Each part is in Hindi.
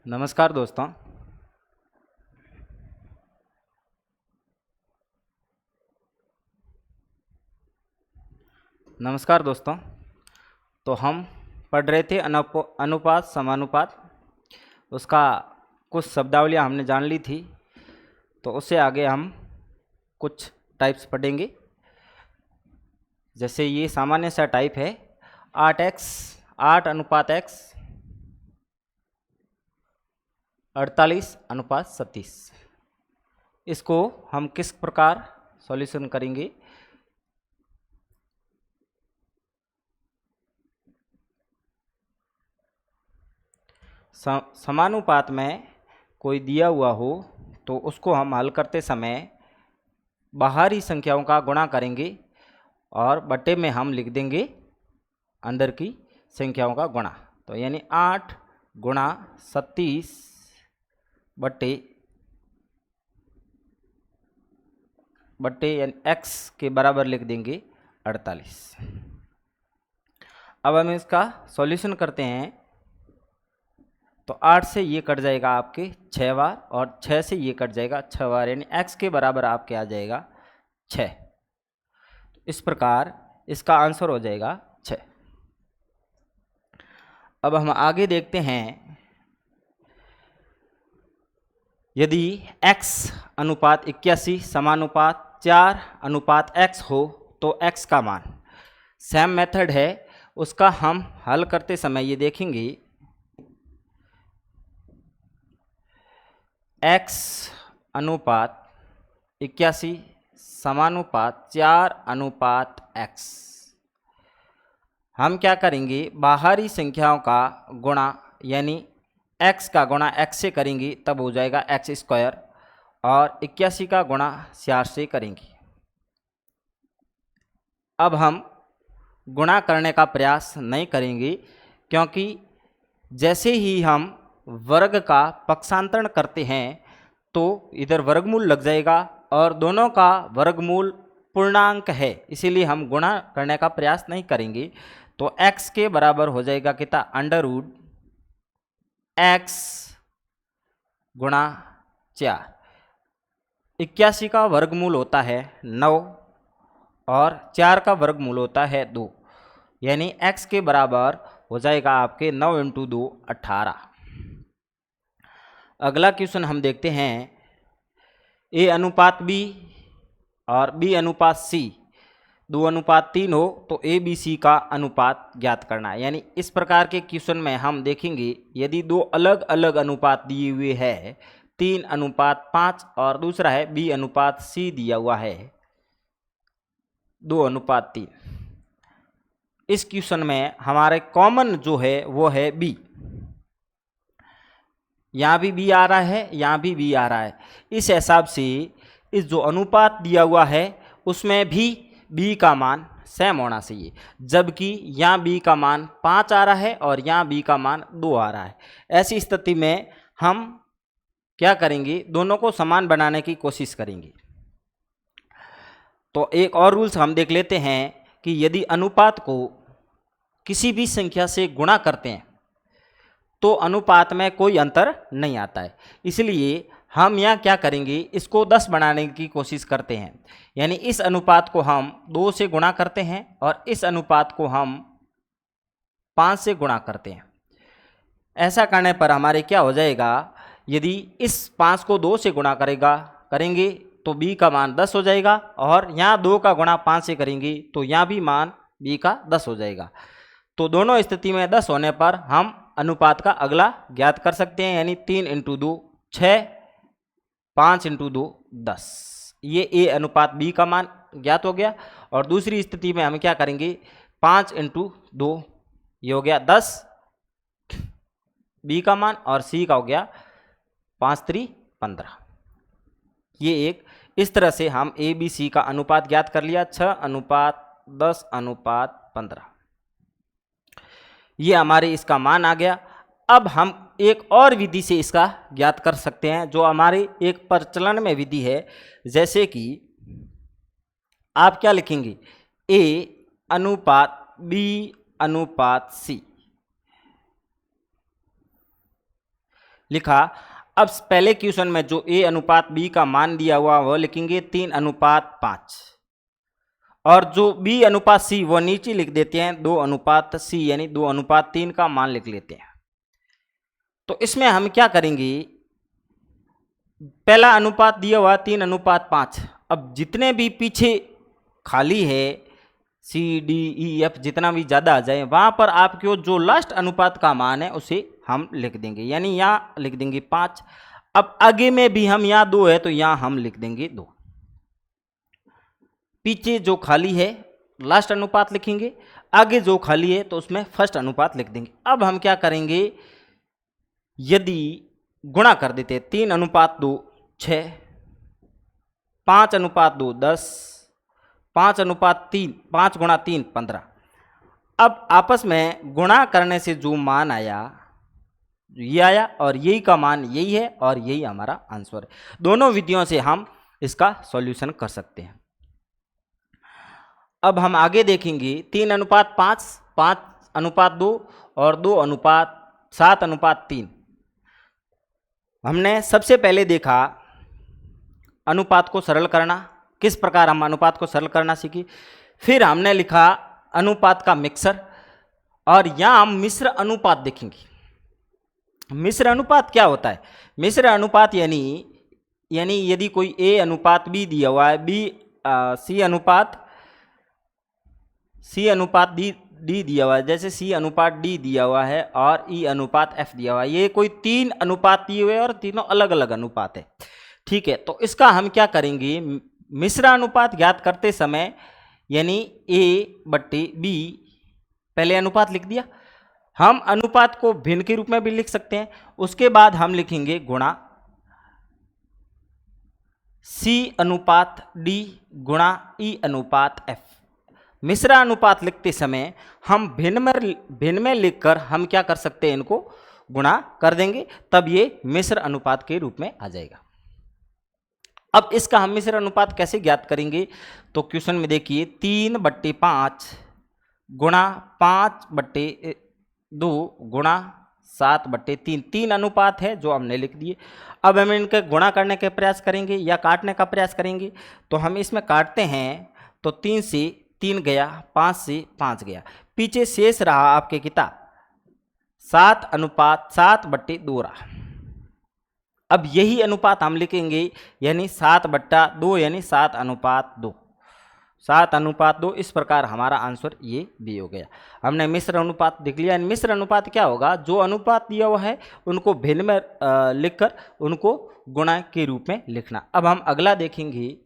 नमस्कार दोस्तों। तो हम पढ़ रहे थे अनुपात समानुपात। उसका कुछ शब्दावलियाँ हमने जान ली थी, तो उससे आगे हम कुछ टाइप्स पढ़ेंगे। जैसे ये सामान्य सा टाइप है 8:37, 48:37। इसको हम किस प्रकार सॉल्यूशन करेंगे? समानुपात में कोई दिया हुआ हो तो उसको हम हल करते समय बाहरी संख्याओं का गुणा करेंगे और बट्टे में हम लिख देंगे अंदर की संख्याओं का गुणा। तो यानी 8 गुणा 37 बट्टे यानी x के बराबर लिख देंगे 48। अब हम इसका सॉल्यूशन करते हैं तो 8 से ये कट जाएगा आपके 6 बार और 6 से ये कट जाएगा 6 बार, यानी x के बराबर आपके आ जाएगा 6। इस प्रकार इसका आंसर हो जाएगा 6। अब हम आगे देखते हैं, यदि x अनुपात 81 समानुपात 4:x हो तो x का मान, सेम मेथड है उसका हम हल करते समय ये देखेंगे x अनुपात 81 समानुपात 4:x। हम क्या करेंगे, बाहरी संख्याओं का गुणा यानी x का गुणा x से करेंगे तब हो जाएगा x², और 81 का गुणा 4 से करेंगे। अब हम गुणा करने का प्रयास नहीं करेंगे, क्योंकि जैसे ही हम वर्ग का पक्षांतरण करते हैं तो इधर वर्गमूल लग जाएगा और दोनों का वर्गमूल पूर्णांक है, इसीलिए हम गुणा करने का प्रयास नहीं करेंगे। तो x के बराबर हो जाएगा कितना, √x गुणा 4। 81 का वर्गमूल होता है 9 और 4 का वर्गमूल होता है 2, यानी x के बराबर हो जाएगा आपके 9 × 2 18। अगला क्वेश्चन हम देखते हैं, a अनुपात b और b अनुपात c 2:3 हो तो a b c का अनुपात ज्ञात करना है। यानी इस प्रकार के क्वेश्चन में हम देखेंगे, यदि दो अलग अलग अनुपात दिए हुए हैं 3:5 और दूसरा है b अनुपात c दिया हुआ है 2:3। इस क्वेश्चन में हमारे कॉमन जो है वो है b। यहाँ भी b आ रहा है, यहाँ भी b आ रहा है। इस हिसाब से इस जो अनुपात दिया हुआ है उसमें भी b का मान सेम होना चाहिए, जबकि यहाँ b का मान 5 आ रहा है और यहाँ b का मान 2 आ रहा है। ऐसी स्थिति में हम क्या करेंगे, दोनों को समान बनाने की कोशिश करेंगे। तो एक और रूल्स हम देख लेते हैं कि यदि अनुपात को किसी भी संख्या से गुणा करते हैं तो अनुपात में कोई अंतर नहीं आता है, इसलिए हम यहाँ क्या करेंगे, इसको 10 बनाने की कोशिश करते हैं। यानी इस अनुपात को हम 2 से गुणा करते हैं और इस अनुपात को हम 5 से गुणा करते हैं। ऐसा करने पर हमारे क्या हो जाएगा, यदि इस 5 को 2 से गुणा करेंगे तो b का मान 10 हो जाएगा, और यहाँ 2 का गुणा 5 से करेंगे तो यहाँ भी मान b का 10 हो जाएगा। तो दोनों स्थिति में 10 होने पर हम अनुपात का अगला ज्ञात कर सकते हैं, यानी 3 × 2 6, 5 × 2 10। ये a अनुपात b का मान ज्ञात हो गया। और दूसरी स्थिति में हम क्या करेंगे, 5 × 2 ये हो गया 10 b का मान, और c का हो गया 5 3 15। ये एक इस तरह से हम a b c का अनुपात ज्ञात कर लिया, 6:10:15। ये हमारे इसका मान आ गया। अब हम एक और विधि से इसका ज्ञात कर सकते हैं, जो हमारी एक प्रचलन में विधि है। जैसे कि आप क्या लिखेंगे, a अनुपात b अनुपात c। लिखा। अब पहले क्वेश्चन में जो A अनुपात B का मान दिया हुआ वह लिखेंगे 3:5, और जो B अनुपात C वह नीचे लिख देते हैं 2:C, यानी 2:3 का मान लिख लेते हैं। तो इसमें हम क्या करेंगे, पहला अनुपात दिया हुआ 3:5। अब जितने भी पीछे खाली है C D E F, जितना भी ज़्यादा आ जाए वहाँ पर आपको जो लास्ट अनुपात का मान है उसे हम लिख देंगे, यानी यहाँ लिख देंगे 5। अब आगे में भी हम यहाँ 2 है तो यहाँ हम लिख देंगे 2। पीछे जो खाली है लास्ट अनुपात लिखेंगे, आगे जो खाली है तो उसमें फर्स्ट अनुपात लिख देंगे। अब हम क्या करेंगे, यदि गुणा कर देते हैं 3:2 6, 5:2 10, 5:3 5 गुणा 3 15। अब आपस में गुणा करने से जो मान आया ये आया, और यही का मान यही है, और यही हमारा आंसर है। दोनों विधियों से हम इसका सॉल्यूशन कर सकते हैं। अब हम आगे देखेंगे 3:5, 5:2 और 2:7:3। हमने सबसे पहले देखा अनुपात को सरल करना, किस प्रकार हम अनुपात को सरल करना सीखी। फिर हमने लिखा अनुपात का मिक्सर, और यहाँ हम मिश्र अनुपात देखेंगे। मिश्र अनुपात क्या होता है? मिश्र अनुपात यानी यदि कोई A अनुपात B दिया हुआ है, C अनुपात D दिया हुआ है, जैसे C अनुपात D दिया हुआ है और E अनुपात F दिया हुआ है, ये कोई 3 अनुपात दिए हुए हैं और तीनों अलग अलग अनुपात है। ठीक है, तो इसका हम क्या करेंगे, मिश्र अनुपात ज्ञात करते समय यानी A/B, पहले अनुपात लिख दिया। हम अनुपात को भिन्न के रूप में भी लिख सकते हैं। उसके बाद हम लिखेंगे गुणा C अनुपात D गुणा E अनुपात F। मिश्र अनुपात लिखते समय हम भिन्न में लिखकर हम क्या कर सकते हैं, इनको गुणा कर देंगे, तब ये मिश्र अनुपात के रूप में आ जाएगा। अब इसका हम मिश्र अनुपात कैसे ज्ञात करेंगे, तो क्वेश्चन में देखिए 3/5 गुणा 5/2 गुणा 7/3, 3 अनुपात है जो हमने लिख दिए। अब हम इनके गुणा करने का प्रयास करेंगे या काटने का प्रयास करेंगे, तो हम इसमें काटते हैं तो 3 से 3 गया, 5 से 5 गया, पीछे शेष रहा आपके कितना 7:7/2 रहा। अब यही अनुपात हम लिखेंगे, यानी 7/2 यानी 7:2, 7:2। इस प्रकार हमारा आंसर ये भी हो गया। हमने मिश्र अनुपात देख लिया। मिश्र अनुपात क्या होगा, जो अनुपात दिया हुआ है उनको भिन्न में लिखकर उनको गुणा के रूप में लिखना। अब हम अगला देखेंगे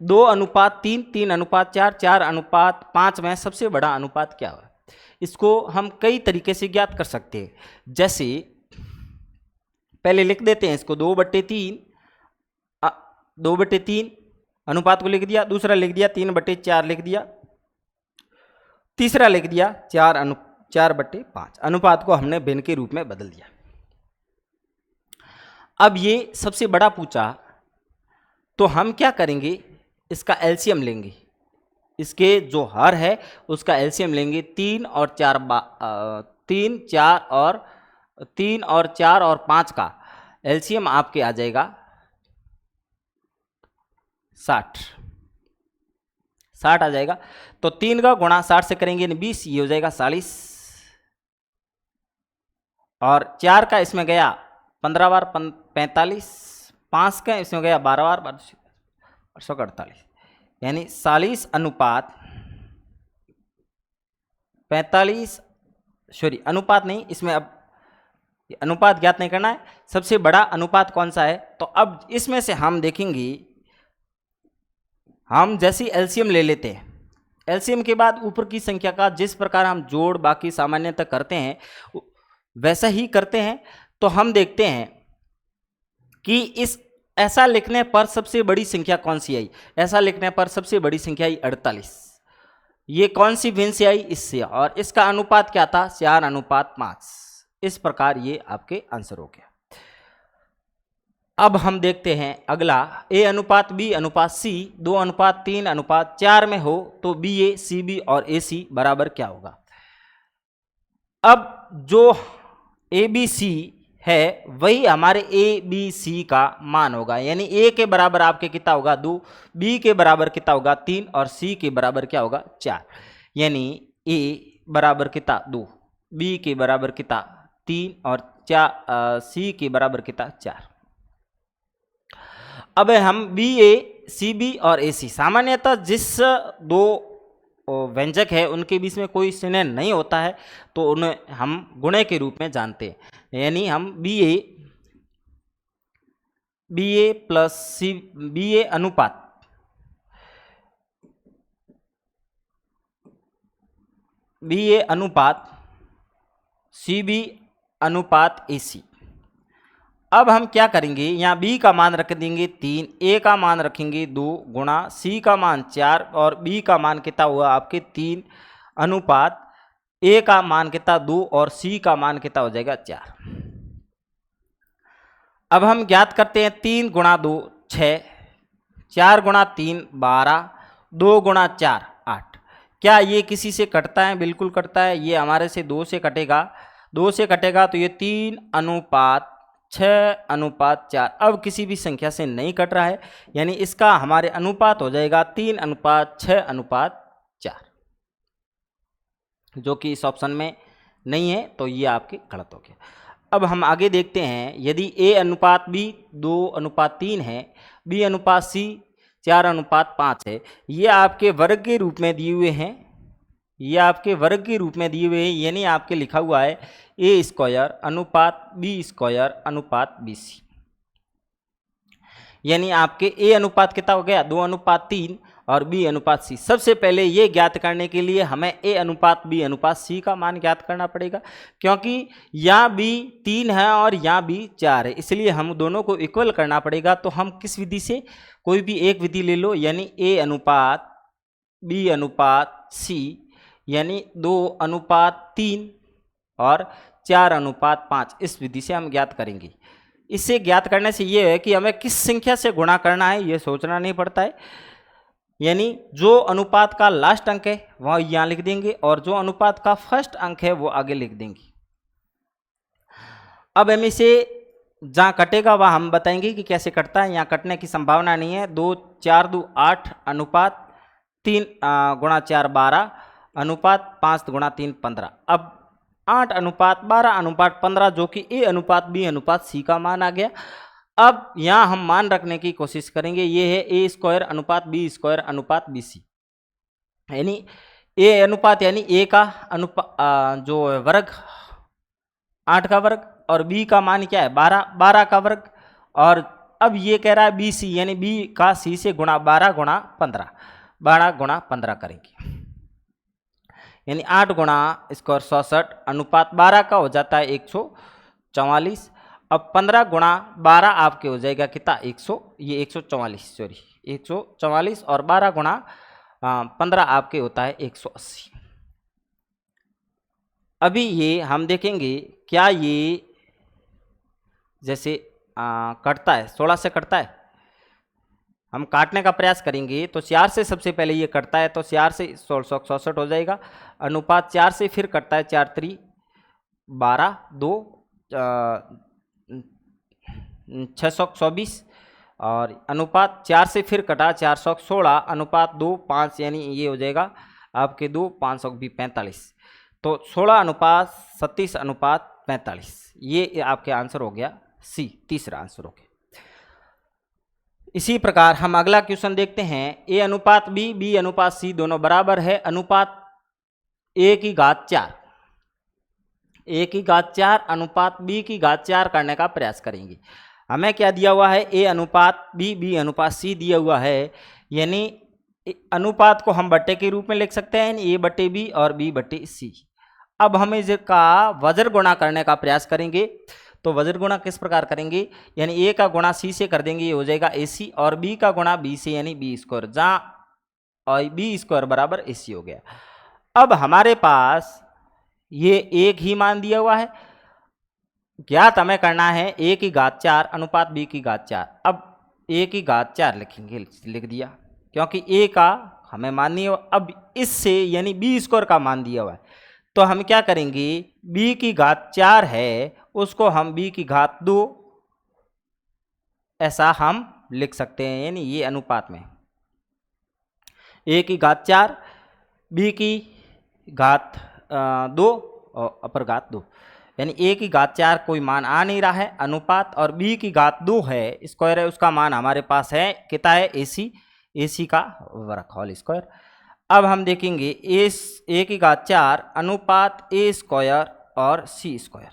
2:3, 3:4, 4:5 में सबसे बड़ा अनुपात क्या है। इसको हम कई तरीके से ज्ञात कर सकते हैं। जैसे पहले लिख देते हैं इसको 2/3 अनुपात को लिख दिया, दूसरा लिख दिया 3/4 लिख दिया, तीसरा लिख दिया 4/5। अनुपात को हमने भिन्न के रूप में बदल दिया। अब ये सबसे बड़ा पूछा तो हम क्या करेंगे, इसका एलसीएम लेंगे, इसके जो हर है उसका एलसीएम लेंगे। 3 और 4 और 5 का एलसीएम आपके आ जाएगा 60 आ जाएगा। तो 3 का गुणा 60 से करेंगे 20, ये हो जाएगा 40, और 4 का इसमें गया 15 बार 45, 5 का इसमें गया 12 बार 48, यानी 40 अनुपात 45, सॉरी अनुपात नहीं, इसमें अब अनुपात ज्ञात नहीं करना है, सबसे बड़ा अनुपात कौन सा है। तो अब इसमें से हम देखेंगे, हम जैसे एलसीएम ले लेते हैं, एलसीएम के बाद ऊपर की संख्या का जिस प्रकार हम जोड़ बाकी सामान्यतः करते हैं वैसा ही करते हैं। तो हम देखते हैं कि इस ऐसा लिखने पर सबसे बड़ी संख्या कौन सी आई। ऐसा लिखने पर सबसे बड़ी संख्या आई 48। ये कौन सी भिन्न से आई, इससे, और इसका अनुपात क्या था 4:5। इस प्रकार ये आपके आंसर हो गया। अब हम देखते हैं अगला, A अनुपात B अनुपात C 2:3:4 में हो तो BA CB और AC बराबर क्या होगा। अब जो ABC है वही हमारे ए बी सी का मान होगा। यानी ए के बराबर आपके कितना होगा 2, बी के बराबर कितना होगा 3 और सी के बराबर क्या होगा 4। यानी ए बराबर कितना 2, बी के बराबर कितना 3 और सी के बराबर कितना 4। अब हम बी ए सी बी और ए सी, सामान्यतः जिस दो व्यंजक है उनके बीच में कोई स्नेह नहीं होता है तो उन्हें हम गुणे के रूप में जानते हैं। यानी हम बी ए प्लस सी बी ए अनुपात सी बी अनुपात ए सी। अब हम क्या करेंगे, यहाँ b का मान रख देंगे 3, a का मान रखेंगे 2 गुणा c का मान 4 और b का मान कितना हुआ आपके 3 अनुपात a का मान कितना 2 और c का मान कितना हो जाएगा 4। अब हम ज्ञात करते हैं 3 गुणा 2 6, 4 गुणा 3 12, 2 गुणा 4 8। क्या ये किसी से कटता है? बिल्कुल कटता है। ये हमारे से 2 से कटेगा, 2 से कटेगा तो ये 3 अनुपात 6 अनुपात 4। अब किसी भी संख्या से नहीं कट रहा है, यानी इसका हमारे अनुपात हो जाएगा 3 अनुपात 6 अनुपात 4, जो कि इस ऑप्शन में नहीं है, तो ये आपके गलत हो गया। अब हम आगे देखते हैं, यदि a अनुपात b 2 अनुपात 3 है, b अनुपात c 4 अनुपात 5 है, ये आपके वर्ग के रूप में दिए हुए हैं, ये आपके वर्ग के रूप में दिए हुए हैं। यानी आपके लिखा हुआ है ए स्क्वायर अनुपात बी स्क्वायर अनुपात बी सी। यानी आपके ए अनुपात कितना हो गया 2 अनुपात 3 और बी अनुपात सी। सबसे पहले ये ज्ञात करने के लिए हमें ए अनुपात बी अनुपात सी का मान ज्ञात करना पड़ेगा, क्योंकि यहाँ बी 3 है और यहाँ बी 4 है, इसलिए हम दोनों को इक्वल करना पड़ेगा। तो हम किस विधि से, कोई भी एक विधि ले लो, यानी ए अनुपात बी अनुपात सी, यानी 2 अनुपात 3 और 4 अनुपात 5, इस विधि से हम ज्ञात करेंगे। इससे ज्ञात करने से ये है कि हमें किस संख्या से गुणा करना है ये सोचना नहीं पड़ता है। यानी जो अनुपात का लास्ट अंक है वह यहाँ लिख देंगे और जो अनुपात का फर्स्ट अंक है वो आगे लिख देंगे। अब हम इसे जहाँ कटेगा वह हम बताएंगे कि कैसे कटता है। यहाँ कटने की संभावना नहीं है। 2 4 2 8 अनुपात 3 गुणा 4 12 अनुपात 5 गुणा 3 15। अब 8 अनुपात 12 अनुपात 15, जो कि ए अनुपात बी अनुपात सी का मान आ गया। अब यहाँ हम मान रखने की कोशिश करेंगे, ये है ए स्क्वायर अनुपात बी स्क्वायर अनुपात बी सी। यानी ए अनुपात यानी ए का अनुपात जो वर्ग 8 का वर्ग और बी का मान क्या है 12 का वर्ग। और अब ये कह रहा है बी सी, यानी बी का सी से गुणा 12 गुणा 15 करेंगे, यानी 8 गुणा स्क्वायर 66 अनुपात 12 का हो जाता है 144। अब 15 गुणा 12 आपके हो जाएगा कितना 144 और 12 गुणा 15 आपके होता है 180। अभी ये हम देखेंगे क्या ये जैसे कटता है, 16 से कटता है। हम काटने का प्रयास करेंगे तो 4 से सबसे पहले ये कटता है, तो 4 से 1667 हो जाएगा। अनुपात 4 से फिर कटता है 4 3 12 2 624 और अनुपात 4 से फिर कटा 416 अनुपात 2 5, यानी ये हो जाएगा आपके 2 5 भी 45। तो 16 अनुपात 37 अनुपात 45, ये आपके आंसर हो गया सी, तीसरा आंसर हो गया। इसी प्रकार हम अगला क्वेश्चन देखते हैं। ए अनुपात बी बी अनुपात सी दोनों बराबर है अनुपात ए की घात 4, ए की घात 4 अनुपात बी की घात 4 करने का प्रयास करेंगे। हमें क्या दिया हुआ है ए अनुपात बी बी अनुपात सी दिया हुआ है, यानी अनुपात को हम बट्टे के रूप में लिख सकते हैं, ए बट्टे बी और बी बट्टे सी। अब हम इसका वज्र गुणा करने का प्रयास करेंगे। तो वज्र गुणा किस प्रकार करेंगे, यानी ए का गुणा सी से कर देंगे, ये हो जाएगा ए सी, और बी का गुणा बी से यानी बी स्क्वायर, जहाँ बी स्क्वायर बराबर ए सी हो गया। अब हमारे पास ये एक ही मान दिया हुआ है, ज्ञात हमें करना है ए की घात 4 अनुपात बी की घात 4। अब ए की घात 4 लिखेंगे, लिख दिया, क्योंकि ए का हमें मान नहीं हो। अब इससे यानी बी स्क्वायर का मान दिया हुआ है, तो हम क्या करेंगे, बी की घात 4 है उसको हम b की घात 2 ऐसा हम लिख सकते हैं, यानी ये अनुपात में a की घात 4 b की घात 2 और अपर घात 2, यानी a की घात 4 कोई मान आ नहीं रहा है अनुपात, और b की घात 2 है स्क्वायर है, उसका मान हमारे पास है कितना है ac का वर्ग होल स्क्वायर। अब हम देखेंगे a की घात 4 अनुपात a स्क्वायर और c स्क्वायर।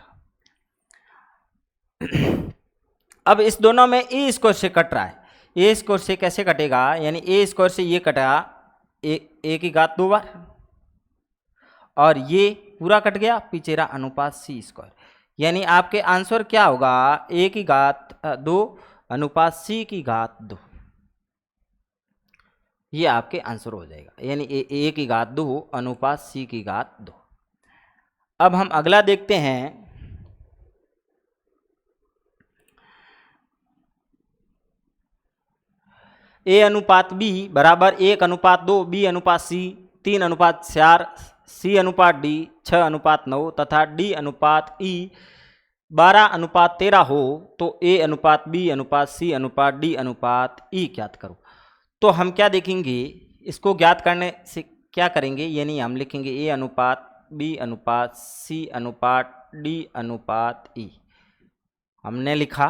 अब इस दोनों में ए स्क्वायर से कट रहा है, ए स्क्वायर से कैसे कटेगा, यानी ए स्क्वायर से ये कटा ए की घात 2 बार, और ये पूरा कट गया, पीछे रहा अनुपात सी स्क्वायर, यानी आपके आंसर क्या होगा ए की घात 2 अनुपात सी की घात 2, ये आपके आंसर हो जाएगा, यानी ए की घात 2 अनुपात सी की घात 2। अब हम अगला देखते हैं, ए अनुपात बी बराबर 1 अनुपात 2, बी अनुपात सी 3 अनुपात 4, सी अनुपात डी 6 अनुपात 9 तथा डी अनुपात ई 12 अनुपात 13 हो, तो ए अनुपात बी अनुपात सी अनुपात डी अनुपात ई ज्ञात करो। तो हम क्या देखेंगे, इसको ज्ञात करने से क्या करेंगे, यानी हम लिखेंगे ए अनुपात बी अनुपात सी अनुपात डी अनुपात ई। हमने लिखा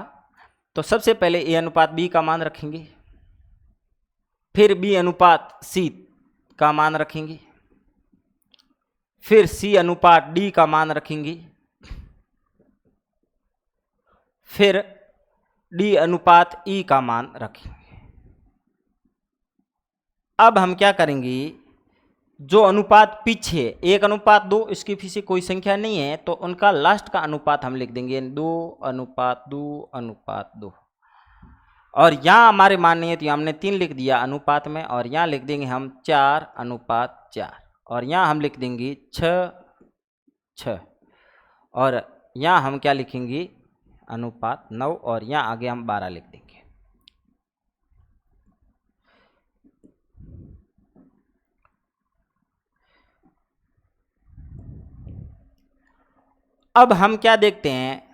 तो सबसे पहले ए अनुपात बी का मान रखेंगे, फिर बी अनुपात सी का मान रखेंगे, फिर सी अनुपात डी का मान रखेंगे, फिर डी अनुपात ई का मान रखेंगे। अब हम क्या करेंगे, जो अनुपात पीछे 1 अनुपात 2 इसके पीछे कोई संख्या नहीं है, तो उनका लास्ट का अनुपात हम लिख देंगे 2 अनुपात 2 अनुपात 2, और यहाँ हमारे मान नहीं है तो हमने 3 लिख दिया अनुपात में, और यहाँ लिख देंगे हम 4 अनुपात 4, और यहाँ हम लिख देंगे 6 6, और यहाँ हम क्या लिखेंगे अनुपात 9, और यहाँ आगे हम 12 लिख देंगे। अब हम क्या देखते हैं,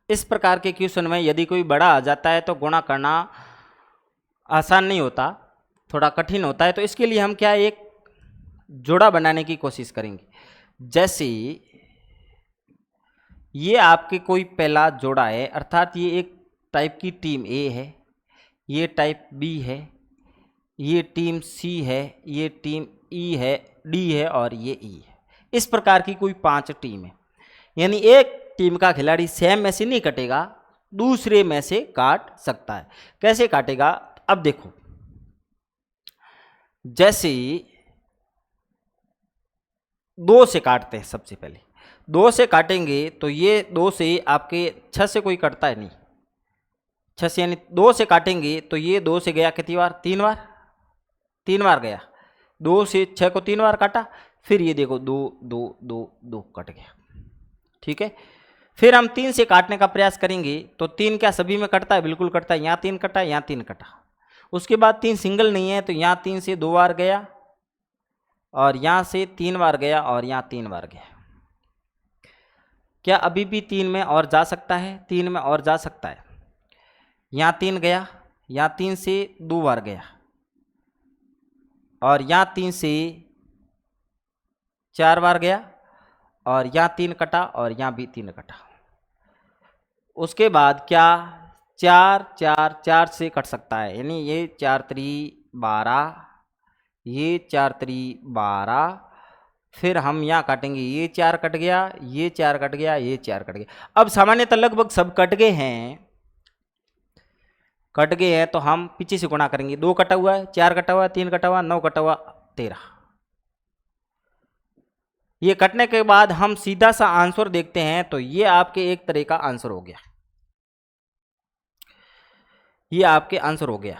इस प्रकार के क्वेश्चन में यदि कोई बड़ा आ जाता है तो गुणा करना आसान नहीं होता, थोड़ा कठिन होता है, तो इसके लिए हम क्या एक जोड़ा बनाने की कोशिश करेंगे। जैसे ये आपके कोई पहला जोड़ा है, अर्थात ये एक टाइप की टीम ए है, ये टाइप बी है, ये टीम सी है, ये टीम ई है, डी है और ये ई है। इस प्रकार की कोई 5 टीम है, यानी एक टीम का खिलाड़ी सेम में से नहीं कटेगा, दूसरे में से काट सकता है। कैसे काटेगा, अब देखो, जैसे 2 से काटते हैं, सबसे पहले 2 से काटेंगे तो ये 2 से आपके 6 से कोई कटता है नहीं, 6 से यानी 2 से काटेंगे तो ये 2 से गया कितनी बार, 3 बार, 3 बार गया, 2 से 6 को 3 बार काटा, फिर ये देखो 2 2 2 2 कट गया, ठीक है। फिर हम 3 से काटने का प्रयास करेंगे तो 3 क्या सभी में कटता है, बिल्कुल कटता है, यहाँ 3 कटा, यहाँ 3 कटा। उसके बाद 3 सिंगल नहीं है तो यहाँ 3 से 2 बार गया, और यहाँ से 3 बार गया, और यहाँ 3 बार गया। क्या अभी भी 3 में और जा सकता है, 3 में और जा सकता है, यहाँ 3 गया, यहाँ 3 से 2 बार गया, और यहाँ 3 से 4 बार गया, और यहाँ 3 कटा, और यहाँ भी 3 कटा। उसके बाद क्या 4 4 4 से कट सकता है, यानी ये 4 3 12, ये 4 3 12, फिर हम यहाँ काटेंगे, ये 4 कट गया, ये 4 कट गया, ये 4 कट गया। अब सामान्यतः लगभग सब कट गए हैं, तो हम पीछे से गुणा करेंगे, 2 कटा हुआ है, 4 कटा हुआ है, 3 कटा हुआ, 9 कटा हुआ, 13। ये कटने के बाद हम सीधा सा आंसर देखते हैं, तो ये आपके एक तरह का आंसर हो गया, ये आपके आंसर हो गया।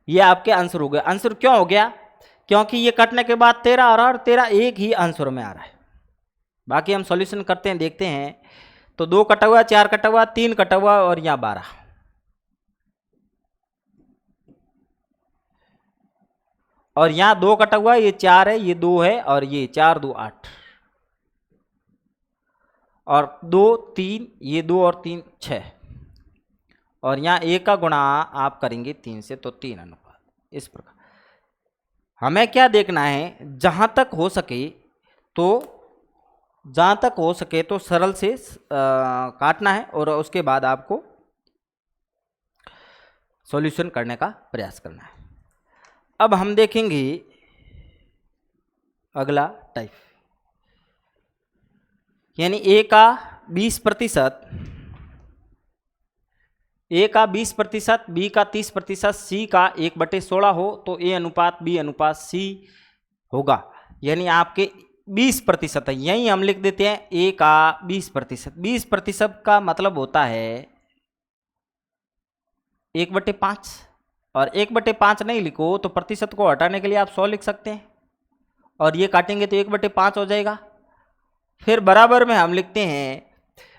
ये आपके आंसर हो गया। आंसर क्यों हो गया, क्योंकि ये कटने के बाद 13 आ रहा है, और 13 एक ही आंसर में आ रहा है। बाकी हम सॉल्यूशन करते हैं, देखते हैं, तो 2 कटा हुआ, 4 कटा हुआ, 3 कटा हुआ, और यहाँ 12। और यहाँ 2 कटा हुआ है, ये 4 है, ये 2 है, और ये 4 2 8, और 2 3, ये 2 और 3 6, और यहाँ 1 का गुणा आप करेंगे 3 से, तो 3 अनुपात। इस प्रकार हमें क्या देखना है, जहाँ तक हो सके तो सरल से काटना है, और उसके बाद आपको सॉल्यूशन करने का प्रयास करना है। अब हम देखेंगे अगला टाइप, यानी ए का 20%, ए का 20%, बी का 30%, सी का 1/16 हो तो ए अनुपात बी अनुपात सी होगा, यानी आपके 20% है। यही हम लिख देते हैं ए का 20%। 20% का मतलब होता है 1/5, और 1/5 नहीं लिखो तो प्रतिशत को हटाने के लिए आप 100 लिख सकते हैं, और ये काटेंगे तो 1/5 हो जाएगा। फिर बराबर में हम लिखते हैं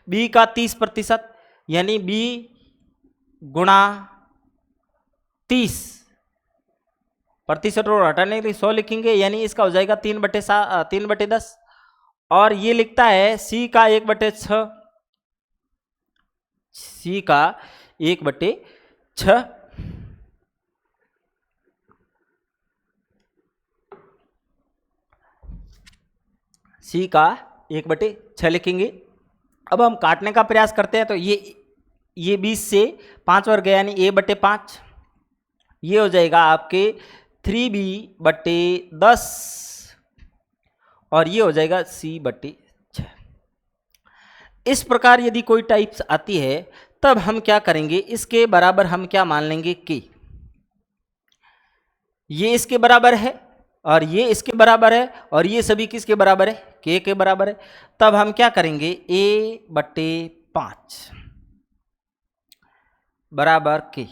बी का 30%, यानी बी गुणा 30, प्रतिशत को हटाने के लिए 100 लिखेंगे, यानी इसका हो जाएगा 3/10, और ये लिखता है सी का 1/6, सी का 1/6, सी का 1/6 लिखेंगे। अब हम काटने का प्रयास करते हैं, तो ये 20 से 5 वर्ग गया, यानी a/5, ये हो जाएगा आपके 3b/10, और ये हो जाएगा c/6। इस प्रकार यदि कोई टाइप्स आती है तब हम क्या करेंगे, इसके बराबर हम क्या मान लेंगे कि ये इसके बराबर है, और ये इसके बराबर है, और ये सभी किसके बराबर है, के बराबर है। तब हम क्या करेंगे, a/5 बराबर के,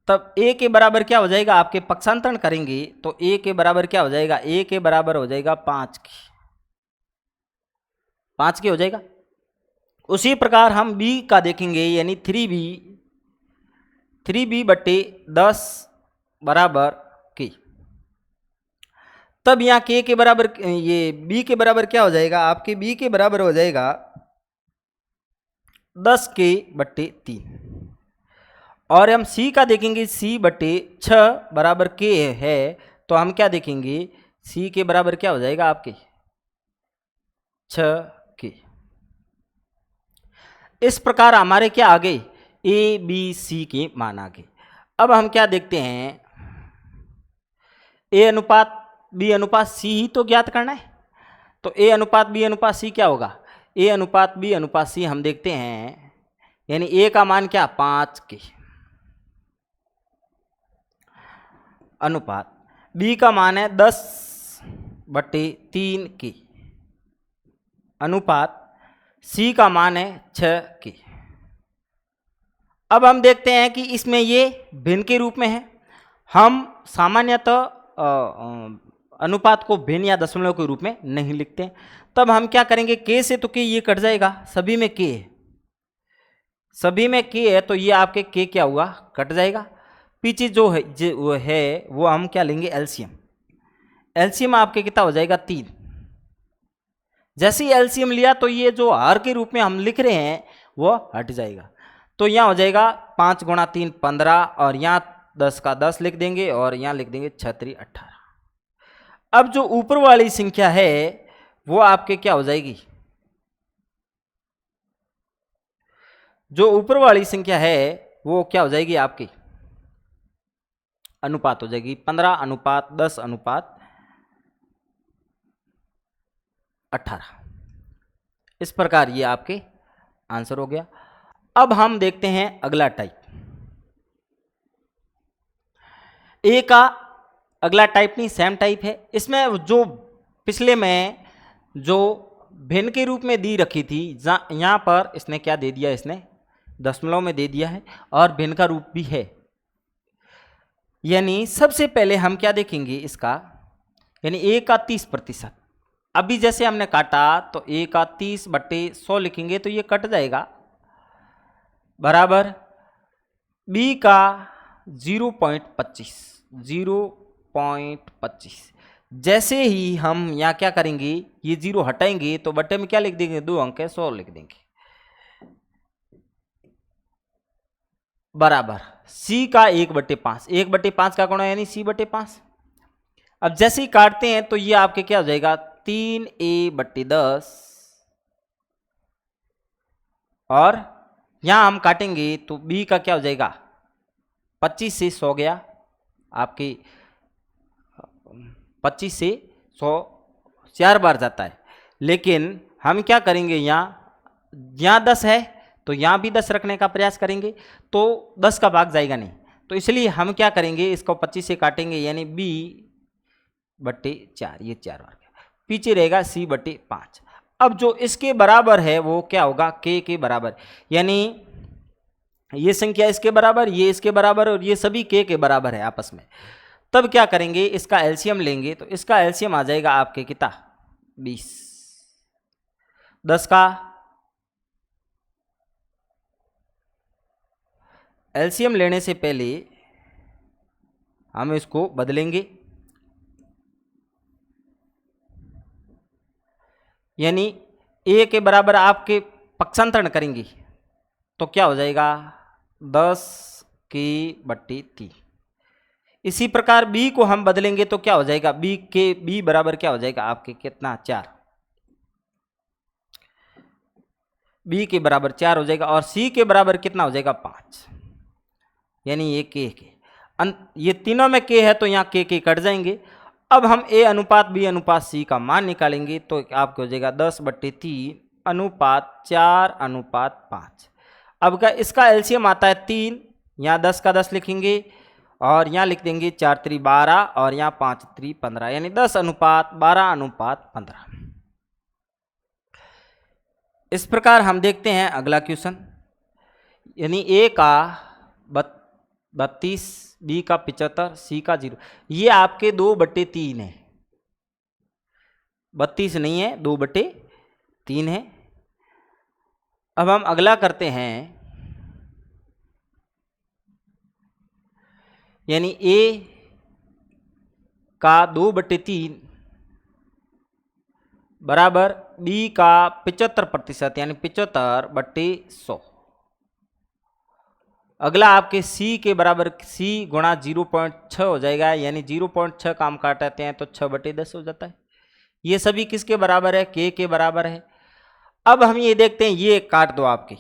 तब a के बराबर क्या हो जाएगा, आपके पक्षांतरण करेंगे तो a के बराबर क्या हो जाएगा, a के बराबर हो जाएगा 5 के हो जाएगा। उसी प्रकार हम b का देखेंगे, यानी 3b/10 बराबर के, तब यहाँ के बराबर, ये b के बराबर क्या हो जाएगा, आपके b के बराबर हो जाएगा 10k/3, और हम c का देखेंगे c/6 बराबर k है, तो हम क्या देखेंगे, c के बराबर क्या हो जाएगा आपके 6k। इस प्रकार हमारे क्या आ गए, a b c के मान आ गए। अब हम क्या देखते हैं, a अनुपात b अनुपात c ही तो ज्ञात करना है, तो a अनुपात b अनुपात c क्या होगा, a अनुपात b अनुपात c हम देखते हैं, यानी a का मान क्या 5 के अनुपात b का मान है 10/3 के अनुपात c का मान है 6 के। अब हम देखते हैं कि इसमें ये भिन्न के रूप में है। हम सामान्यतः अनुपात को भिन्न या दशमलव के रूप में नहीं लिखते। तब हम क्या करेंगे, के से तो के ये कट जाएगा, सभी में के है, सभी में के है, तो ये आपके के क्या हुआ, कट जाएगा। पीछे जो है वो हम क्या लेंगे, एलसीएम। एलसीएम आपके कितना हो जाएगा 3। जैसे ही एलसीएम लिया तो ये जो हर के रूप में हम लिख रहे हैं वो हट जाएगा, तो यहाँ हो जाएगा 5 × 3 15, और यहाँ 10 का 10 लिख देंगे, और यहाँ लिख देंगे 6 3 18। अब जो ऊपर वाली संख्या है वो आपके क्या हो जाएगी, जो ऊपर वाली संख्या है वो क्या हो जाएगी, आपकी अनुपात हो जाएगी 15:10:18। इस प्रकार ये आपके आंसर हो गया। अब हम देखते हैं अगला टाइप। ए का अगला टाइप नहीं, सेम टाइप है। इसमें जो पिछले में जो भिन्न के रूप में दी रखी थी, यहाँ पर इसने क्या दे दिया, इसने दशमलव में दे दिया है, और भिन्न का रूप भी है। यानी सबसे पहले हम क्या देखेंगे इसका, यानी ए का 30%। अभी जैसे हमने काटा तो ए का 30/100 लिखेंगे तो ये कट जाएगा, बराबर बी का 0.25 0.25। जैसे ही हम यहाँ क्या करेंगे, ये 0 हटाएंगे तो बट्टे में क्या लिख देंगे, 2 अंक है 100 लिख देंगे, बराबर C का 1/5। 1/5 का गुणा यानी C/5। अब जैसे ही काटते हैं तो ये आपके क्या हो जाएगा, 3A/10, और यहां हम काटेंगे तो B का क्या हो जाएगा, 25 से 100 गया आपके, 25 से 100 4 बार जाता है। लेकिन हम क्या करेंगे, यहाँ 10 है तो यहाँ भी 10 रखने का प्रयास करेंगे तो 10 का भाग जाएगा नहीं, तो इसलिए हम क्या करेंगे, इसको 25 से काटेंगे यानी B/4, ये 4 बार गया, पीछे रहेगा C/5। अब जो इसके बराबर है वो क्या होगा, K के बराबर, यानी ये संख्या इसके बराबर, ये इसके बराबर, और ये सभी K के बराबर है आपस में। तब क्या करेंगे, इसका एलसीएम लेंगे तो इसका एलसीएम आ जाएगा आपके कितना, 20। 10 का एलसीएम लेने से पहले हम इसको बदलेंगे, यानी A के बराबर आपके पक्षांतरण करेंगे तो क्या हो जाएगा, 10K/3। इसी प्रकार B को हम बदलेंगे तो क्या हो जाएगा, B बराबर क्या हो जाएगा आपके कितना, 4। B के बराबर 4 हो जाएगा, और C के बराबर कितना हो जाएगा, 5, यानी ये K के ये तीनों में K है तो यहाँ K कट जाएंगे। अब हम A अनुपात B अनुपात C का मान निकालेंगे तो आपको हो जाएगा 10/3 अनुपात 4/5। अब का इसका एलसीएम आता है 3, यहाँ 10 का 10 लिखेंगे और यहाँ लिख देंगे 4×3 12 और यहाँ 5×3 15, यानी 10:12:15। इस प्रकार हम देखते हैं अगला क्वेश्चन, यानी A का 32, B का 75, C का 0। ये आपके 2/3 है, 32 नहीं है, 2/3 है। अब हम अगला करते हैं, यानी A का 2/3 बराबर B का 75% यानी 75/100। अगला आपके C के बराबर C गुणा 0.6 हो जाएगा, यानी 0.6 का हम काटते हैं तो 6/10 हो जाता है। ये सभी किसके बराबर है, K के बराबर है। अब हम ये देखते हैं, ये काट दो आपकी,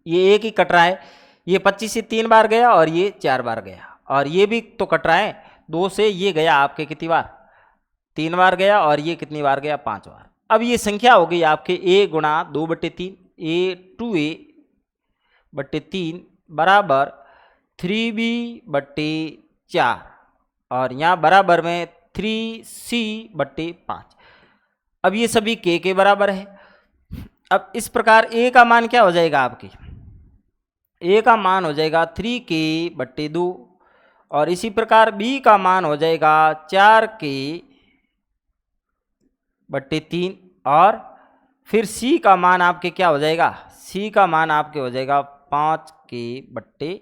ये एक ही कट रहा है, ये 25 से 3 बार गया और ये 4 बार गया, और ये भी तो कट रहा है 2 से, ये गया आपके कितनी बार, 3 बार गया, और ये कितनी बार गया, 5 बार। अब ये संख्या हो गई आपके A गुणा 2/3, A2A/3 बराबर 3B/4, और यहाँ बराबर में 3C/5। अब ये सभी K के बराबर है। अब इस प्रकार A का मान क्या हो जाएगा आपके, A का मान हो जाएगा 3K/2, और इसी प्रकार B का मान हो जाएगा 4K/3, और फिर C का मान आपके क्या हो जाएगा, C का मान आपके हो जाएगा 5K/3।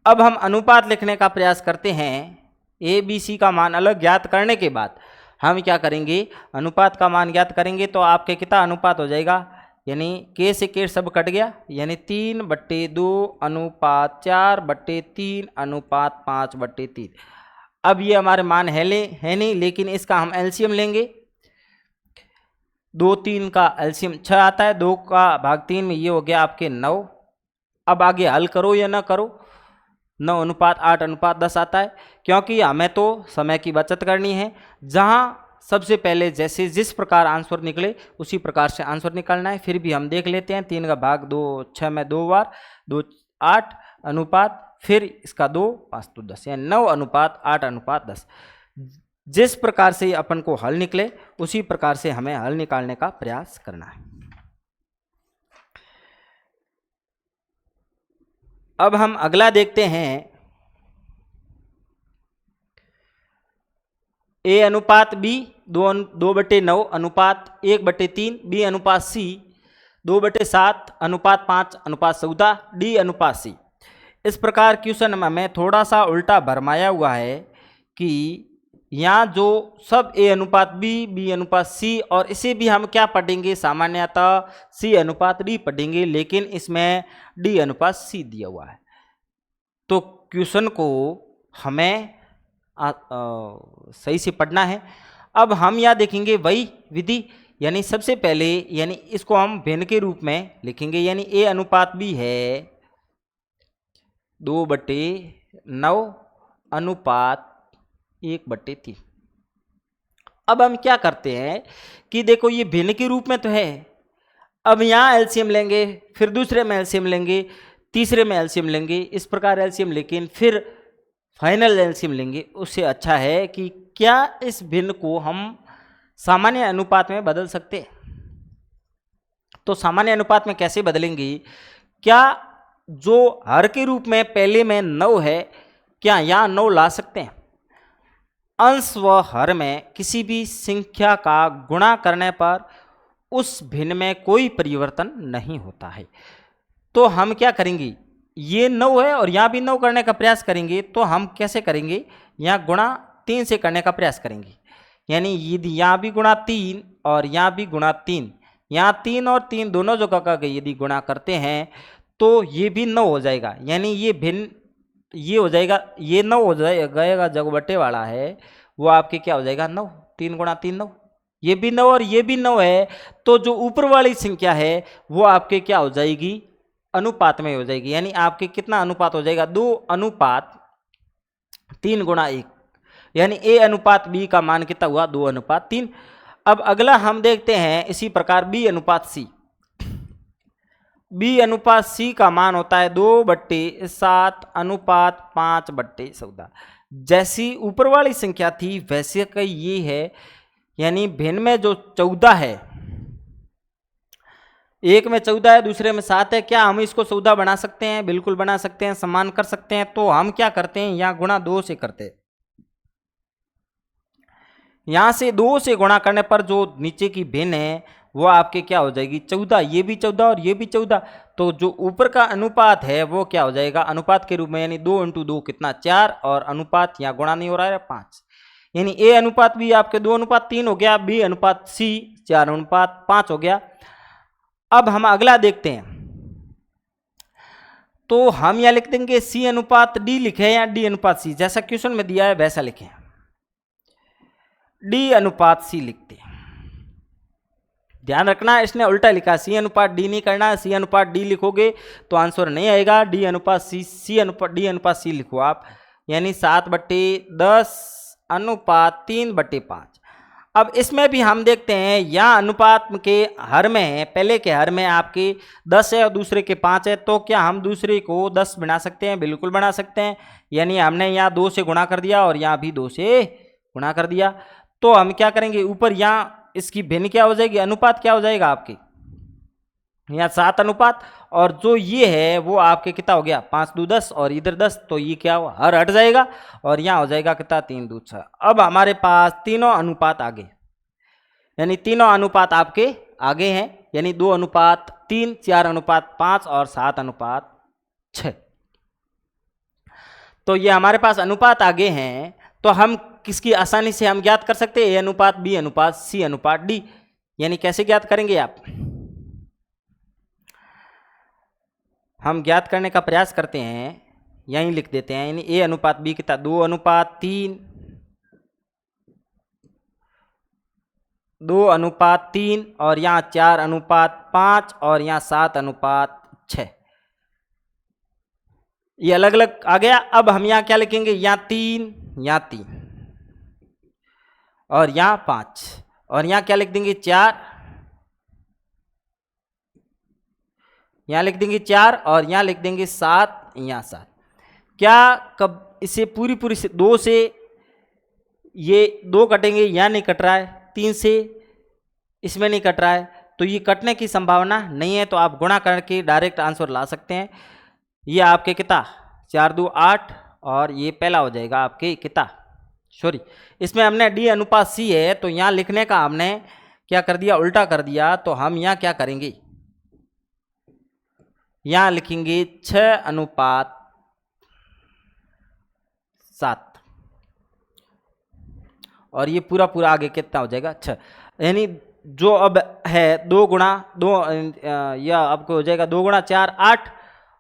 अब हम अनुपात लिखने का प्रयास करते हैं। A B C का मान अलग ज्ञात करने के बाद हम क्या करेंगे, अनुपात का मान ज्ञात करेंगे तो आपके कितना अनुपात हो जाएगा, यानी K से K सब कट गया, यानी 3/2 अनुपात 4/3 अनुपात 5/3। अब ये हमारे मान है नहीं, लेकिन इसका हम एलसीएम लेंगे। 2 3 का एलसीएम 6 आता है, 2 का भाग 3 में ये हो गया आपके 9। अब आगे हल करो या ना करो, 9:8:10 आता है, क्योंकि हमें तो समय की बचत करनी है। जहाँ सबसे पहले जैसे जिस प्रकार आंसर निकले उसी प्रकार से आंसर निकालना है। फिर भी हम देख लेते हैं, 3 का भाग 2 6 में 2 बार, 2 8 अनुपात, फिर इसका 2 5 तो 10, यानी 9:8:10। जिस प्रकार से अपन को हल निकले उसी प्रकार से हमें हल निकालने का प्रयास करना है। अब हम अगला देखते हैं, A अनुपात B 2/9 अनुपात 1/3, B अनुपात C 2/7 अनुपात 5 अनुपात 14, D अनुपात C। इस प्रकार क्वेश्चन में थोड़ा सा उल्टा भरमाया हुआ है कि यहाँ जो सब ए अनुपात बी अनुपात सी, और इसे भी हम क्या पढ़ेंगे, सामान्यतः सी अनुपात डी पढ़ेंगे, लेकिन इसमें डी अनुपात सी दिया हुआ है। तो क्वेश्चन को हमें सही से पढ़ना है। अब हम यहाँ देखेंगे वही विधि, यानी सबसे पहले यानी इसको हम भिन्न के रूप में लिखेंगे, यानी ए अनुपात बी है 2/9 अनुपात 1/3। अब हम क्या करते हैं कि देखो ये भिन्न के रूप में तो है, अब यहाँ एलसीएम लेंगे, फिर दूसरे में एलसीएम लेंगे, तीसरे में एलसीएम लेंगे, इस प्रकार एलसीएम, लेकिन फिर फाइनल एलसीएम लेंगे। उससे अच्छा है कि क्या इस भिन्न को हम सामान्य अनुपात में बदल सकते हैं। तो सामान्य अनुपात में कैसे बदलेंगे, क्या जो हर के रूप में पहले में 9 है, क्या यहाँ 9 ला सकते हैं। अंश व हर में किसी भी संख्या का गुणा करने पर उस भिन्न में कोई परिवर्तन नहीं होता है। तो हम क्या करेंगे, ये 9 है और यहाँ भी 9 करने का प्रयास करेंगे, तो हम कैसे करेंगे, यहाँ गुणा 3 से करने का प्रयास करेंगे। यानी यदि यहाँ भी गुणा 3 और यहाँ भी गुणा 3, यहाँ 3 और 3 दोनों जगह का यदि गुणा करते हैं तो ये भी 9 हो जाएगा। यानी ये भिन्न ये हो जाएगा, ये 9 हो जाएगा, जग बटे वाला है वो आपके क्या हो जाएगा 9, 3 गुणा 3 9, ये भी 9 और ये भी 9 है। तो जो ऊपर वाली संख्या है वो आपके क्या हो जाएगी, अनुपात में हो जाएगी। यानी आपके कितना अनुपात हो जाएगा, 2 अनुपात 3 गुणा 1, यानी ए अनुपात बी का मान कितना हुआ, 2 अनुपात 3। अब अगला हम देखते हैं इसी प्रकार बी अनुपात सी। बी अनुपात सी का मान होता है 2/7 अनुपात 5/14। जैसी ऊपर वाली संख्या थी वैसे का ये है, यानी भिन्न में जो 14 है, एक में 14 है, दूसरे में 7 है, क्या हम इसको 14 बना सकते हैं, बिल्कुल बना सकते हैं, समान कर सकते हैं। तो हम क्या करते हैं, यहाँ गुणा 2 से करते हैं। यहाँ से 2 से गुणा करने पर जो नीचे की भिन्न है वो आपके क्या हो जाएगी 14, ये भी 14 और ये भी 14। तो जो ऊपर का अनुपात है वो क्या हो जाएगा अनुपात के रूप में, यानी 2 × 2 कितना 4, और अनुपात यहाँ गुणा नहीं हो रहा है 5। यानी ए अनुपात बी आपके 2 अनुपात 3 हो गया, बी अनुपात सी 4 अनुपात 5 हो गया। अब हम अगला देखते हैं, तो हम यहाँ लिख देंगे सी अनुपात डी लिखे या डी अनुपात सी, जैसा क्वेश्चन में दिया है वैसा लिखें, डी अनुपात सी लिखते हैं। ध्यान रखना इसने उल्टा लिखा, सी अनुपात डी नहीं करना, सी अनुपात डी लिखोगे तो आंसर नहीं आएगा, डी अनुपात सी, सी अनुपात डी अनुपात सी लिखो आप, यानी 7/10 अनुपात 3/5। अब इसमें भी हम देखते हैं, यहाँ अनुपात के हर में है, पहले के हर में आपके 10 है और दूसरे के 5 है, तो क्या हम दूसरे को 10 बना सकते हैं, बिल्कुल बना सकते हैं। यानी हमने यहाँ 2 से गुणा कर दिया और यहाँ भी 2 से गुणा कर दिया। तो हम क्या करेंगे, ऊपर यहाँ इसकी भिन्न क्या हो जाएगी, अनुपात क्या हो जाएगा आपके, यहाँ 7 अनुपात, और जो ये है वो आपके कितना हो गया 5 × 2 = 10 और इधर 10, तो ये क्या हो हर हट जाएगा और यहाँ हो जाएगा कितना 3 × 2 = 6। अब हमारे पास तीनों अनुपात आगे, यानी तीनों अनुपात आपके आगे हैं, यानी 2 अनुपात 3, 4 अनुपात 5 और 7 अनुपात 6। तो ये हमारे पास अनुपात आगे हैं। तो हम किसकी आसानी से हम ज्ञात कर सकते हैं, ए अनुपात बी अनुपात सी अनुपात डी। यानी कैसे ज्ञात करेंगे आप, हम ज्ञात करने का प्रयास करते हैं, यहीं लिख देते हैं, यानी ए अनुपात बी कितना 2 अनुपात 3, 2 अनुपात 3 और यहाँ 4 अनुपात 5 और यहाँ 7 अनुपात 6। ये अलग अलग आ गया। अब हम यहाँ क्या लिखेंगे, यहाँ 3, यहाँ 3 और यहाँ 5, और यहाँ क्या लिख देंगे 4, यहाँ लिख देंगे 4 और यहाँ लिख देंगे 7, यहाँ 7। क्या कब इसे पूरी से 2 से ये 2 कटेंगे, यहाँ नहीं कट रहा है, 3 से इसमें नहीं कट रहा है, तो ये कटने की संभावना नहीं है। तो आप गुणा करके डायरेक्ट आंसर ला सकते हैं। ये आपके कितना 4 × 2 = 8 और ये पहला हो जाएगा आपके कितना, सॉरी इसमें हमने डी अनुपात सी है, तो यहाँ लिखने का हमने क्या कर दिया, उल्टा कर दिया। तो हम यहाँ क्या करेंगे, यहाँ लिखेंगे 6 अनुपात 7 और ये पूरा पूरा आगे कितना हो जाएगा 6। यानी जो अब है 2 गुणा 2 यह आपको हो जाएगा 2 गुणा 4 8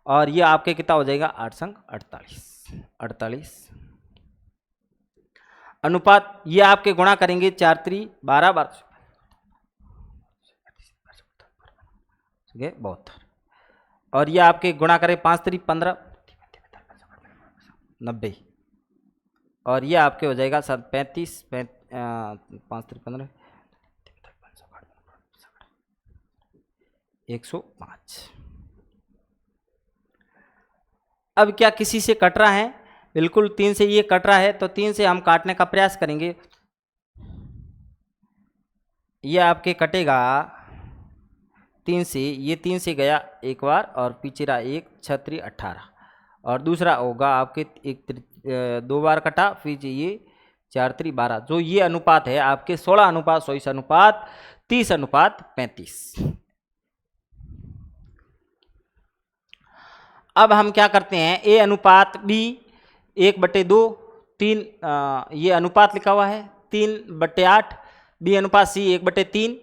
और ये आपके कितना हो जाएगा 8 संग 48 अनुपात ये आपके गुणा करेंगे 4 3 12 12 72 और ये आपके गुणा करें 5 3 15 90 और ये आपके हो जाएगा 35 5 3 15 105। अब क्या किसी से कट रहा है? बिल्कुल 3 से ये कट रहा है तो 3 से हम काटने का प्रयास करेंगे। ये आपके कटेगा 3 से, ये 3 से गया एक बार और पीछे रहा 1 6 3 18 और दूसरा होगा आपके 2 बार कटा फिर ये 4 3 12 जो ये अनुपात है आपके 16 अनुपात 100 अनुपात 30 अनुपात 35। अब हम क्या करते हैं ए अनुपात बी 1/2 3 ये अनुपात लिखा हुआ है 3/8 बी अनुपात सी 1/3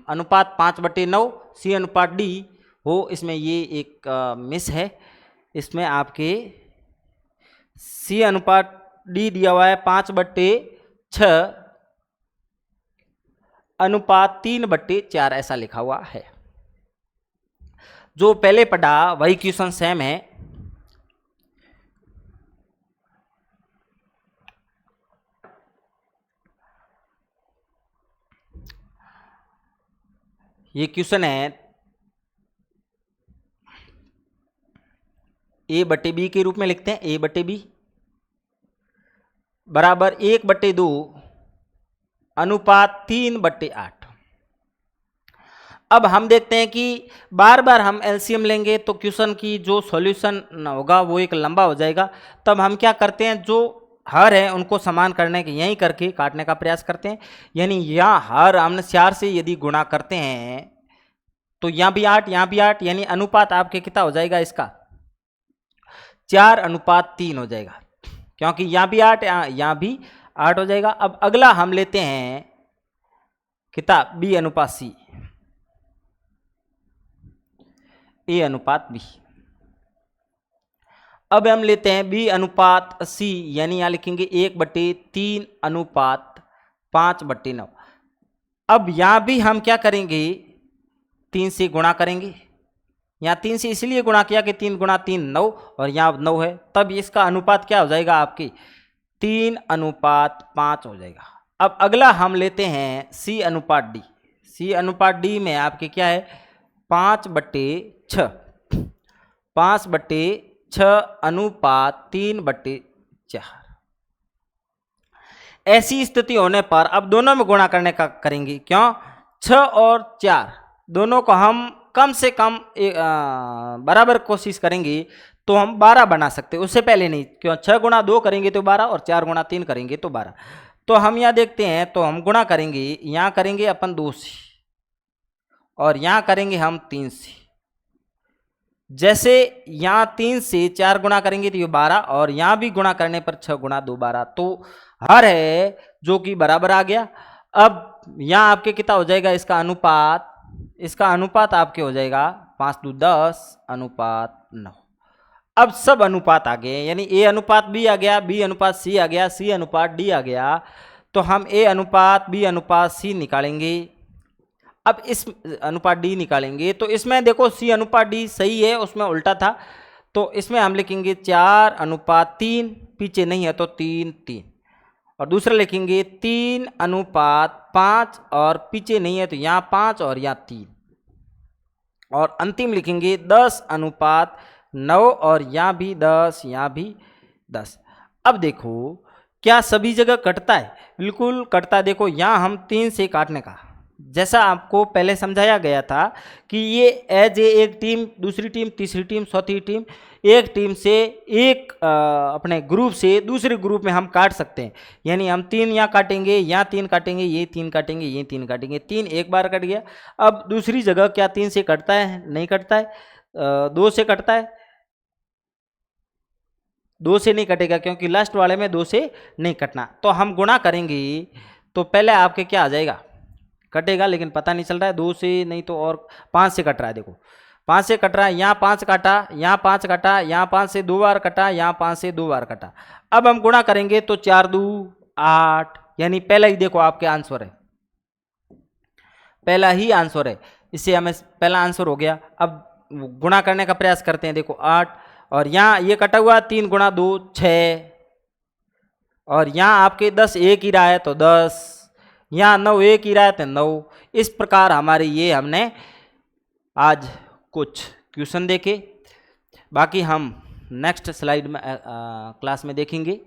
अनुपात 5/9 सी अनुपात डी हो। इसमें ये एक मिस है, इसमें आपके सी अनुपात डी दिया हुआ है 5/6 अनुपात 3/4 ऐसा लिखा हुआ है। जो पहले पढ़ा वही क्वेश्चन सेम है। ये क्वेश्चन है A/B के रूप में लिखते हैं। A/B बराबर 1/2 अनुपात 3/8। अब हम देखते हैं कि बार बार हम एलसीएम लेंगे तो क्वेश्चन की जो सॉल्यूशन होगा वो एक लंबा हो जाएगा। तब हम क्या करते हैं, जो हर है उनको समान करने के यहीं करके काटने का प्रयास करते हैं। यानी यहाँ हर हमने 4 से यदि गुणा करते हैं तो यहाँ भी 8 यहाँ भी 8, यानी अनुपात आपके कितना हो जाएगा इसका 4/3 हो जाएगा, क्योंकि यहाँ भी 8 यहाँ भी 8 हो जाएगा। अब अगला हम लेते हैं कितना बी अनुपात सी ए अनुपात बी। अब हम लेते हैं बी अनुपात सी, यानी यहां लिखेंगे 1/3 अनुपात 5/9। अब यहां भी हम क्या करेंगे 3 से गुणा करेंगे। यहां 3 से इसलिए गुणा किया कि 3 गुणा 3 9 और यहां 9 है, तब इसका अनुपात क्या हो जाएगा आपके 3/5 हो जाएगा। अब अगला हम लेते हैं सी अनुपात डी। सी अनुपात डी में आपके क्या है 5/6 अनुपात 3/4। ऐसी स्थिति होने पर अब दोनों में गुणा करने का करेंगे। क्यों 6 और 4 दोनों को हम कम से कम बराबर कोशिश करेंगे तो हम 12 बना सकते, उससे पहले नहीं। क्यों 6 गुणा 2 करेंगे तो 12 और 4 गुणा 3 करेंगे तो 12। तो हम यहाँ देखते हैं तो हम गुणा करेंगे, यहाँ करेंगे अपन 2 से और यहाँ करेंगे हम 3 से। जैसे यहाँ 3 से 4 गुणा करेंगे तो ये 12 और यहाँ भी गुणा करने पर 6 गुणा 2 12, तो हर है जो कि बराबर आ गया। अब यहाँ आपके कितना हो जाएगा इसका अनुपात आपके हो जाएगा 5 2 10 अनुपात 9। अब सब अनुपात आ गए, यानी ए अनुपात बी आ गया, बी अनुपात सी आ गया, सी अनुपात डी आ गया। तो हम ए अनुपात बी अनुपात सी निकालेंगे। अब इस अनुपात डी निकालेंगे तो इसमें देखो सी अनुपात डी सही है, उसमें उल्टा था, तो इसमें हम लिखेंगे 4/3, पीछे नहीं है तो 3 3, और दूसरा लिखेंगे 3/5 और पीछे नहीं है तो यहाँ 5 और यहाँ 3, और अंतिम लिखेंगे 10/9 और यहाँ भी 10 यहाँ भी 10। अब देखो क्या सभी जगह कटता है? बिल्कुल कटता है। देखो यहाँ हम 3 से काटने का, जैसा आपको पहले समझाया गया था कि ये एज ए एक टीम, दूसरी टीम, तीसरी टीम, चौथी टीम, एक टीम से एक अपने ग्रुप से दूसरे ग्रुप में हम काट सकते हैं। यानी हम 3 यहाँ काटेंगे, यहाँ 3 काटेंगे, ये 3 काटेंगे, ये 3 काटेंगे। 3 एक बार कट गया। अब दूसरी जगह क्या 3 से कटता है? नहीं कटता है, 2 से कटता है। 2 से नहीं कटेगा, क्योंकि लास्ट वाले में 2 से नहीं कटना। तो हम गुणा करेंगे तो पहले आपके क्या आ जाएगा, कटेगा, लेकिन पता नहीं चल रहा है 2 से नहीं तो और 5 से कट रहा है। देखो 5 से कट रहा है, यहाँ 5 काटा, यहाँ 5 काटा, यहाँ 5 से 2 बार कटा, यहाँ 5 से 2 बार कटा। अब हम गुणा करेंगे तो 4 2 8, यानी पहला ही देखो आपके आंसर है, पहला ही आंसर है, इससे हमें पहला आंसर हो गया। अब गुणा करने का प्रयास करते हैं। देखो 8 और यहाँ ये कटा हुआ 3 गुणा 2 6, और यहाँ आपके 10 एक ही रहा है तो 10, यहाँ 9 एक ही रहा है तो 9। इस प्रकार हमारे ये हमने आज कुछ क्वेश्चन देखे, बाकी हम नेक्स्ट स्लाइड में क्लास में देखेंगे।